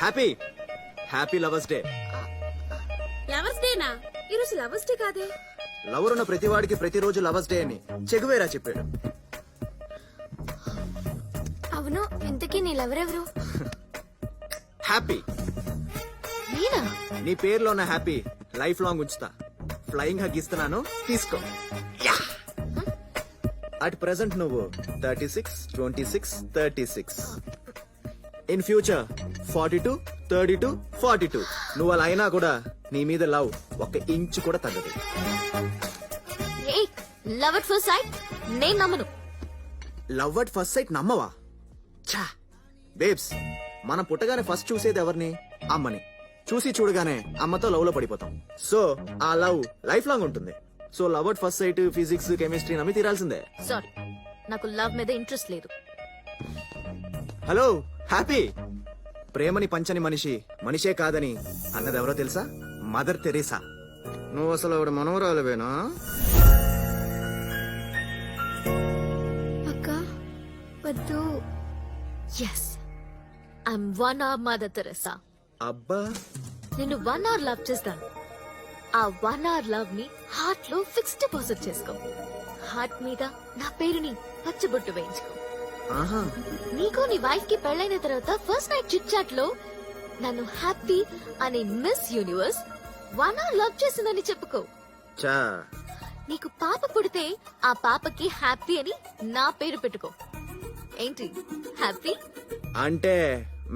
Happy happy lovers day. Lovers డేనా? ఈరోజు lovers day కాదే. లవర్ ఉన్న ప్రతి వాడికి ప్రతిరోజు లవర్స్ డే అని చెగువేరా చెప్పాడు. అవును, ఇంతకీ నీళ్ళెవరెవరు? హ్యాపీ నేనా? నీ పేరులో ఉన్న హ్యాపీ లైఫ్ లాంగ్ ఉంచుతా. ఫ్లయింగ్ హగ్ ఇస్తున్నాను, తీసుకో. అట్ ప్రెసెంట్ నువ్వు 36, 26, 36. In future 42, 32, 42. నువ్వు అలా అయినా కూడా నీ మీద లవ్ 1 ఇంచు కూడా తగ్గదు. ఏయ్, లవ్ అట్ ఫస్ట్ సైట్ నేను నమ్మను. లవ్ అట్ ఫస్ట్ సైట్ నమ్మవా? ఛా బేబ్స్, మనం పుట్టగానే ఫస్ట్ చూసేది ఎవరిని? అమ్మని. చూసి చూడగానే అమ్మతో లవ్ లో పడిపోతాం. సో ఆ లవ్ లైఫ్ లాంగ్ ఉంటుంది. So love at first site, physics, chemistry నమ్మి తీరాల్సిందే. సారీ, నాకు లవ్ మీద ఇంట్రెస్ట్ లేదు. హలో హ్యాపీ, ప్రేమని పంచని మనిషి మనిషే కాదని అన్నది ఎవరో తెలుసా? Mother Teresa. నువ్వు అసలు ఆవిడ మనవరాలువేనా? అక్క వద్దు. Yes, I'm 1 hour Mother Teresa. అబ్బా, నేను 1 hour లవ్ చేస్తాను. ఆ 1 hour లవ్ ని హార్ట్ లో ఫిక్స్ డిపాజిట్ చేసుకో. హార్ట్ మీద నా పేరుని పచ్చబొట్టు వేయించుకో. ఆహా, నీకు నీ వైఫ్ కి పెళ్ళైన తర్వాత ఫస్ట్ నైట్ చిట్ చాట్ లో నన్ను హ్యాపీ అనే మిస్ యూనివర్స్ 1 hour లవ్ చేసిందని చెప్పుకో. చా నీకు పాప పుడితే ఆ పాపకి హ్యాపీ అని నా పేరు పెట్టుకో. ఏంటి హ్యాపీ? అంటే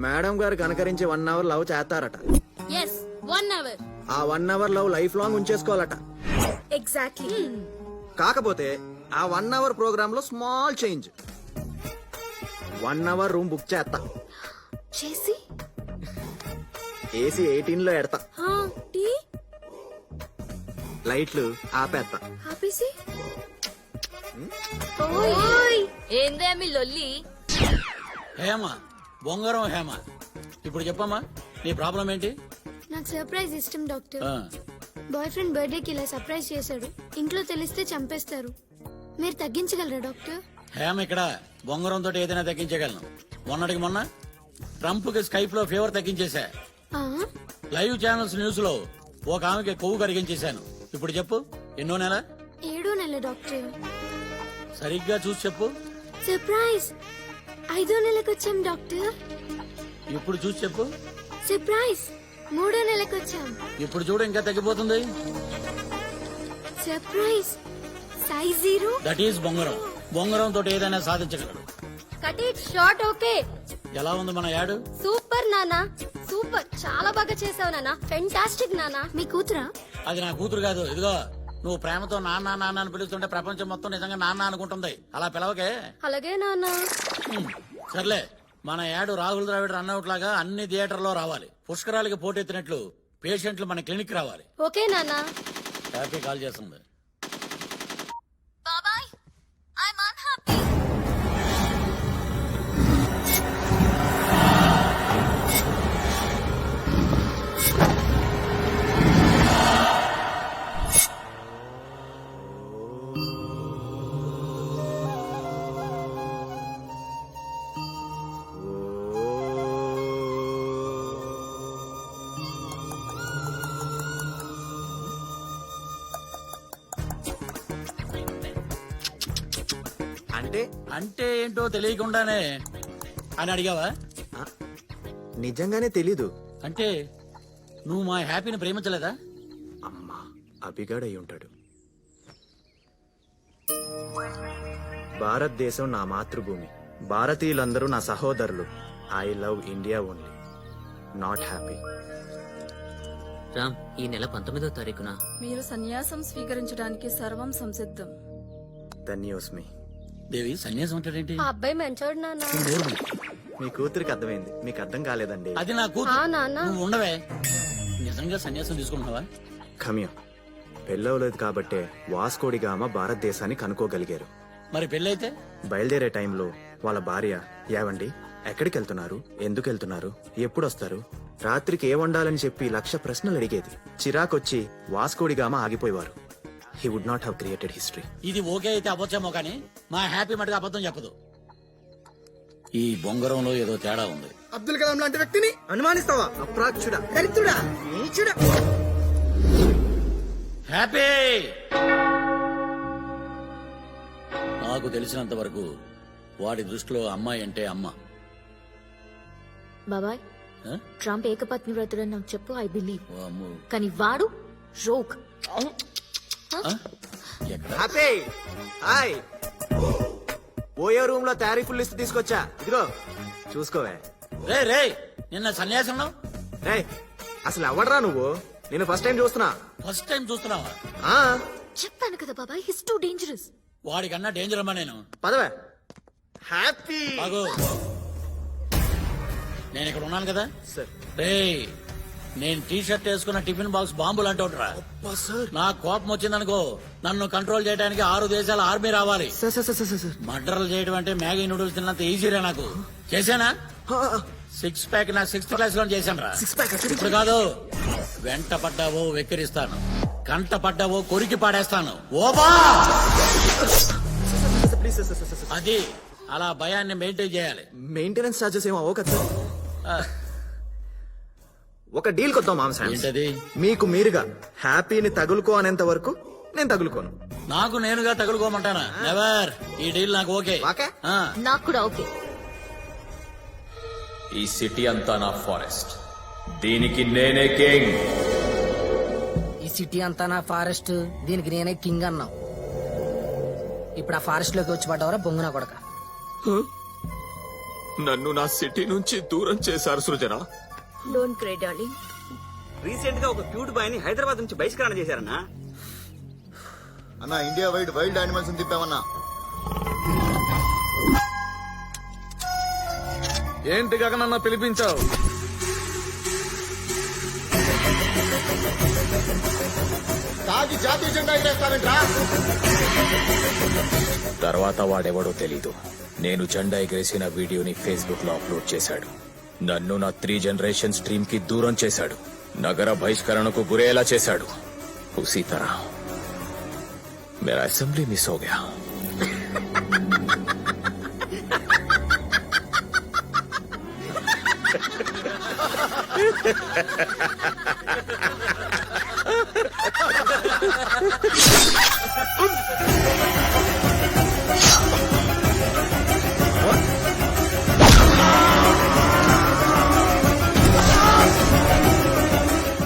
మేడం గారు కనకరించి 1 hour లవ్ చేస్తారట. Yes, 1 hour. ఆ 1 hour లవ్ లైఫ్ లాంగ్ ఉంచేసుకోవాలట. ఎగ్జాక్ట్లీ. కాకపోతే ఆ 1 hour ప్రోగ్రామ్ లో small change. 1 hour room book చేస్తా. చేసి ఏసీ 18 లో ఎడతా. టీ లైట్లు ఆపేస్తా. ఆపేసి. ఓయ్, ఏందే మీ లొల్లి? హేమ, బొంగరం హేమ, ఇప్పుడు చెప్పమ్మా నీ ప్రాబ్లం ఏంటి? నాకు సర్ప్రైజ్ ఇష్టం డాక్టర్. ఆ, బాయ్ ఫ్రెండ్ బర్త్డే కి ఇలా సర్ప్రైజ్ చేశాడు. ఇంట్లో తెలిస్తే చంపేస్తారు. మీరు తగ్గించగలరా డాక్టర్? హేమ ఇక్కడ బొంగరం తోటి ఏదైనా తగ్గించగలను. మొన్నటికి మొన్న ట్రంప్ కి స్కైప్ లో ఫీవర్ తగ్గించేశా. ఆ? లైవ్ ఛానల్స్ న్యూస్ లో ఒక ఆమెకి కొవ్వు కరిగించేశాను. ఇప్పుడు చెప్పు, ఎన్నో నెల? 7వ నెల డాక్టర్. సరిగ్గా చూసి చెప్పు. సర్ప్రైజ్ 5వ నెలకు వచ్చాం డాక్టర్. ఇప్పుడు చూసి చెప్పు. సర్ప్రైజ్ 3వ నెలకు వచ్చాం. ఇప్పుడు చూడు, ఇంకా తగ్గిపోతుంది. Surprise size 0. దట్ ఈస్ బొంగరం. బొంగరం తోటి ఏదైనా సాధించగలడు. Cut it short. ఓకే. ఎలా ఉంది మన యాడ్? సూపర్ నానా, సూపర్. చాలా బాగా చేసావు నానా. ఫెంటాస్టిక్ నానా. మీ కూతురా? అది నా కూతురు కాదు. ఇదిగో, నువ్వు ప్రేమతో నాన్న నాన్న అని పిలుస్తుంటే ప్రపంచం మొత్తం నిజంగా నాన్న అనుకుంటుంది. అలా పిలవకే. అలాగే నానా. సర్లే, మన యాడ్ రాహుల్ ద్రావిడ్ రన్అవుట్ లాగా అన్ని థియేటర్లో రావాలి. పుష్కరాలకి పోటెత్తినట్లు పేషెంట్లు మన క్లినిక్ రావాలి. ఓకే నానా. హ్యాపీ కాల్ చేస్తుంది. బాబాయ్, ఐఎమ్ అన్హ్యాపీ. అంటే అంటే ఏంటో తెలియకుండానే అని అడిగావా? ఆ, నిజంగానే తెలీదు. అంటే నువ్వు మా హ్యాపీని ప్రేమించలేదా? అమ్మా, అభిగాడు అయి ఉంటాడు. భారతదేశం నా మాతృభూమి. భారతీయులందరూ నా సహోదరులు. I love India only. Not happy. Ram, ఈ నెల 19వ తారీఖున మీరు సన్యాసం స్వీకరించడానికి సర్వం సంసిద్ధం. ధన్యోస్మి. దేవి, సన్యాసం అంటాడేంటి? ఆ అబ్బాయి మంచోడు నానా. మీ కూతురికి అర్థమైంది, మీకు అర్థం కాలేదండి. అది నా ఆ కూతురు. నానా. నువ్వు ఉండవే. నిజంగా సన్యాసం తీసుకుంటున్నావా? ఖమ్యం. పెళ్ళవలేదు కాబట్టే వాస్కోడిగామ భారతదేశాన్ని కనుక్కోగలిగారు. మరి పెళ్ళైతే? బయలుదేరే టైంలో వాళ్ళ భార్య, ఏవండి ఎక్కడికి వెళ్తున్నారు, ఎందుకు వెళ్తున్నారు, ఎప్పుడొస్తారు, రాత్రికి ఏ వండాలని చెప్పి 1,00,000 ప్రశ్నలు అడిగేది. చిరాకొచ్చి వాస్కోడిగామ ఆగిపోయేవారు. He would not have created history. ఇది ఓకే అయితే అబద్ధమో కానీ మా హ్యాపీ మటుకు అబద్ధం చెప్పదు. ఈ బొంగరంలో ఏదో తేడా ఉంది. అబ్దుల్ కలాం లాంటి వ్యక్తిని అనుమానిస్తావా? అప్రాచ్యుడా, దరిద్రుడా, నీచుడా. హ్యాపీ. నాకు తెలిసినంత వరకు వాడి దృష్టిలో అమ్మాయి అంటే అమ్మ. బాబాయ్, ఆ? ట్రంప్ ఏకపత్ని వ్రతుడని నాకు చెప్పు, ఐ బిలీవ్. ఓ అమ్మో. కానీ వాడు రోక్. ఆ? ఎక్కడ? Happy hi. పోయే రూమ్ లో తారీఫుల్ లిస్ట్ తీసుకొచ్చా, ఇదిగో చూసుకోవే. రే రే, నిన్న సన్యాసంలో రే అసలు ఎవడరా నువ్వు? నేను ఫస్ట్ టైం చూస్తున్నా. ఫస్ట్ టైం చూస్తున్నావా? ఆ చెప్పాను కదా బాబాయ్, హిస్ టూ డేంజరస్. వాడికన్నా డేంజర్ అమ్మా నేను. పదవే. హ్యాపీ బాగు, నేను ఇక్కడ ఉన్నాను కదా. సార్. రే, నేను టీ షర్ట్ వేసుకున్న టిఫిన్ బాక్స్ బాంబులు అంటుంటరా. సార్ నా కోపం వచ్చిందనుకో, నన్ను కంట్రోల్ చేయడానికి 6 దేశాల ఆర్మీ రావాలి. Sir sir sir sir. మర్డర్లు చేయడం అంటే మ్యాగీ నూడిల్స్ తిన్నంత ఈజీరా నాకు. చేశానా? 6 ప్యాక్ నా 6th క్లాస్ లో చేశాను రా. ఇప్పుడు కాదు, వెంట పడ్డావో వెక్కిరిస్తాను, కంట పడ్డావో కొరికి పాడేస్తాను. ఓబా, ప్లీజ్ సార్ సార్ సార్. అది అలా భయాన్ని మెయింటైన్ చేయాలి. మెయింటెనెన్స్ చార్జెస్ ఏమో అవ్వ కదా సార్. ఆ, ఒక డీల్ కొద్దాం మామ. ఏంటది? మీకు మీరుగా హ్యాపీని తగులుకో అనేంత వరకు నేను తగులుకోను. నాకు నేనుగా తగులుకోమంటానా? నెవర్. ఈ డీల్ నాకు ఓకే. ఓకే? ఆ, నాకు కూడా ఓకే. ఈ సిటీ అంతా నా ఫారెస్ట్, దీనికి నేనే కింగ్. ఈ సిటీ అంతా నా ఫారెస్ట్, దీనికి నేనే కింగ్ అన్నావు. ఇప్పుడు ఆ ఫారెస్ట్ లోకి వచ్చి పడ్డవరా బొంగునా కొడక. నన్ను నా సిటీ నుంచి దూరం చేశారు Srujana. Don't cry darling. Recent గా ఒక క్యూట్ బాయ్ ని హైదరాబాద్ నుంచి బహిష్కరణ చేశారన్నా. అన్నా ఇండియా వైడ్ వైల్డ్ యానిమల్స్ తిప్పామన్నా. ఏంటి గగనన్న పిలిపించావు? తాగి జాతీయ జెండా ఎగరేస్తావేంట్రా? తర్వాత వాడెవడో తెలీదు, నేను జెండా ఎగరేసిన వీడియోని ఫేస్బుక్ లో అప్లోడ్ చేశాడు. నన్ను నా 3 జనరేషన్ స్ట్రీమ్ కి దూరం చేశాడు, నగర బహిష్కరణకు గురేలా చేశాడు. ఉసీ తరహ मेरा असेंबली मिस हो गया.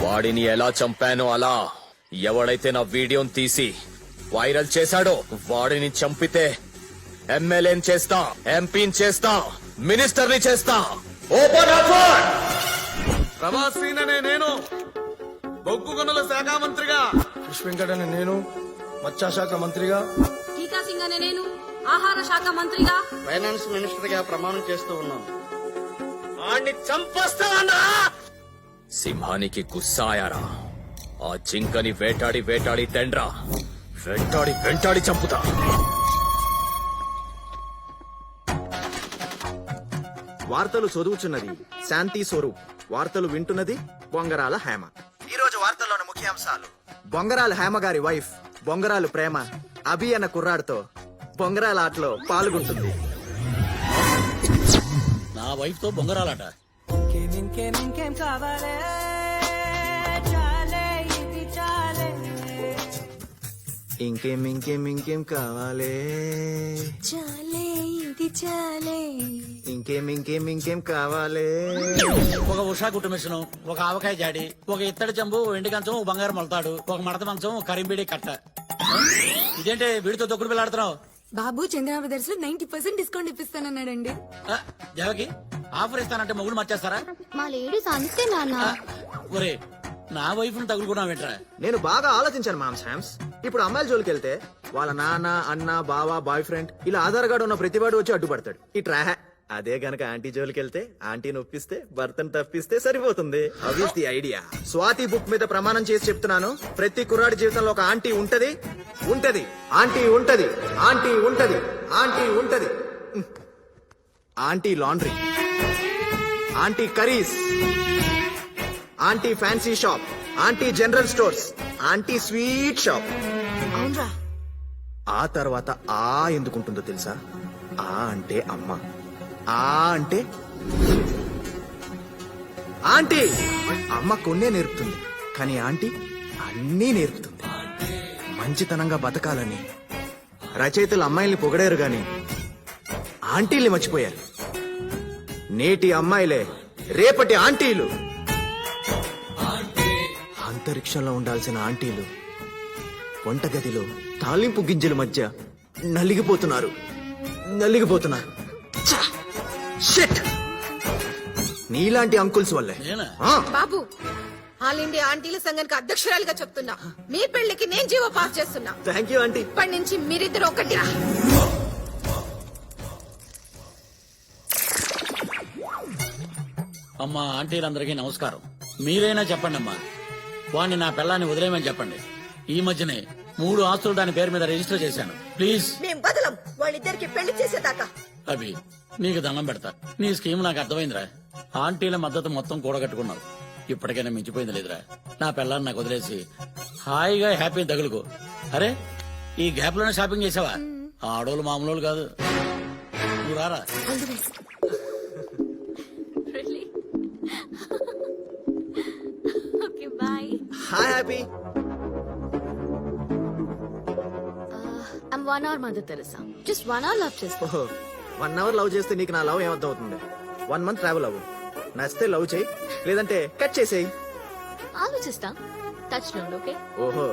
వాడిని ఎలా చంపానో అలా ఎవడైతే నా వీడియోని తీసి వైరల్ చేశాడో వాడిని చంపితే ఎమ్మెల్యేని చేస్తా, ఎంపీని చేస్తా, మినిస్టర్ని చేస్తా. Open offer. ప్రభాసీననే నేను, బొగ్గు గనుల శాఖ మంత్రిగా. వెంకటనే నేను, మత్స్యశాఖ మంత్రిగా. టీకా సింగ్ అనే నేను ఆహార శాఖ మంత్రిగా. ఫైనాన్స్ మినిస్టర్ గా ప్రమాణం చేస్తూ ఉన్నాను. వాడిని చంపేస్తావన్నా? సింహానికి గుస్సా ఆయారా, ఆ జింకని వేటాడి వేటాడి తెండ్రా, వెంటాడి వెంటాడి చంపుతా. వార్తలు చదువుచున్నది శాంతి స్వరూప్, వార్తలు వింటున్నది బొంగరాల హేమ. ఈ రోజు వార్తల్లోని ముఖ్యాంశాలు: బొంగరాల హేమ గారి వైఫ్ బొంగరాలు ప్రేమ అభి అన్న కుర్రాడితో బొంగరాల ఆటలో పాల్గొంటుంది. నా వైఫ్ తో బొంగరాలట. ఇంకేం ఇంకేం ఇంకేం కావాలే, చాలే ఇది చాలే. ఇంకేం ఇంకేం ఇంకేం కావాలే. ఒక ఉషా కుట్టు మిషన్, ఒక ఆవకాయ జాడి, ఒక ఇత్తడి చెంబు, వెండి కంచం, ఒక బంగారు మొలతాడు, ఒక మడత మంచం, కరింబిడి కట్ట. ఇదేంటి వీడితో తొక్కుడు పిల్లాడుతున్నావు? బాబు చంద్ర బ్రదర్స్ లో 90% డిస్కౌంట్ ఇప్పిస్తానన్నాడండి. దేవకి, ఆఫర్ ఇస్తానంటే మొగుడు మర్చేస్తారా? మా లేడీస్ అంతే నాన్న. ఒరే, నా వైఫ్ ను తగులుకున్నావేంట్రా? నేను బాగా ఆలోచించాను మామ్ శామ్స్. ఇప్పుడు అమ్మాయిల జోలికి వెళ్తే వాళ్ళ నాన్న, అన్న, బావ, బాయ్ ఫ్రెండ్ ఇలా ఆధార్ కార్డు ఉన్న ప్రతివాడు వచ్చి అడ్డుపడతాడు. ఇట్రా. అదే గనక ఆంటీ జోలికి వెళ్తే ఆంటీని ఒప్పిస్తే భర్తను తప్పిస్తే సరిపోతుంది. అవి ది ఐడియా. స్వాతి బుక్ మీద ప్రమాణం చేసి చెప్తున్నాను, ప్రతి కుర్రాడి జీవితంలో ఒక ఆంటీ ఉంటది, ఉంటది, ఆంటీ ఉంటది, ఆంటీ ఉంటది, ఆంటీ ఉంటది. Aunty laundry, aunty curries, aunty fancy shop, aunty general stores, aunty sweet shop. అవునరా? ఆ తర్వాత ఆ ఎందుకుంటుందో తెలుసా? ఆ అంటే అమ్మ, ఆ అంటే ఆంటీ అమ్మ కొన్నే నేర్పుతుంది, కానీ ఆంటీ అన్నీ నేర్పుతుంది. మంచితనంగా బతకాలని రచయితలు అమ్మాయిల్ని పొగడారు గాని ఆంటీల్ని మర్చిపోయారు. నేటి అమ్మాయిలే రేపటి ఆంటీలు. అంతరిక్షంలో ఉండాల్సిన ఆంటీలు వంటగదిలో తాలింపు గింజల మధ్య నలిగిపోతున్నారు. ఛ! షిట్! నీలాంటి అంకుల్స్ వల్లే. నేనా? ఆ, బాబు ఆల్ ఇండియా ఆంటీల సంఘానికి అధ్యక్షురాలిగా చెప్తున్నా, మీ పెళ్లికి నేను జీవో పాస్ చేస్తున్నా. Thank you aunty. ఇప్పటి నుంచి మీరిద్దరు ఒకటి. అమ్మా ఆంటీలందరికీ నమస్కారం. మీరైనా చెప్పండి అమ్మా, వాణ్ణి నా పిల్లాన్ని వదిలేయమని చెప్పండి. ఈ మధ్యనే 3 ఆస్తులు దాని పేరు మీద రిజిస్టర్ చేశాను. ప్లీజ్. మేం బదలం వాళ్ళిద్దరికి పెళ్లి చేసేదాకా. అభి, నీకు దండం పెడతా. నీ స్కీమ్ నాకు అర్థమైందిరా. ఆంటీల మద్దతు మొత్తం కూడగట్టుకున్నావు. ఇప్పటికైనా మించిపోయింది లేదురా. నా పిల్లాన్ని నాకు వదిలేసి హాయిగా హ్యాపీ తగులుకో. అరే, ఈ గ్యాప్ లోనే షాపింగ్ చేసావా? ఆడోళ్ళు మామూలు కాదు. నువ్వు రారా. Okay bye. Hi happy. I'm 1 hour Mother Teresa. Just 1 hour love చేస్తా. 1 hour లవ్ చేస్తే నీకు నా లవ్ ఏమర్థం అవుతుంది? 1 month ట్రావెల్ అవ్వు. నచ్చితే లవ్ చేయి, లేదంటే కట్ చేసేయి. ఆలోచిస్తా. టచ్ లో ఓకే. ఓహో,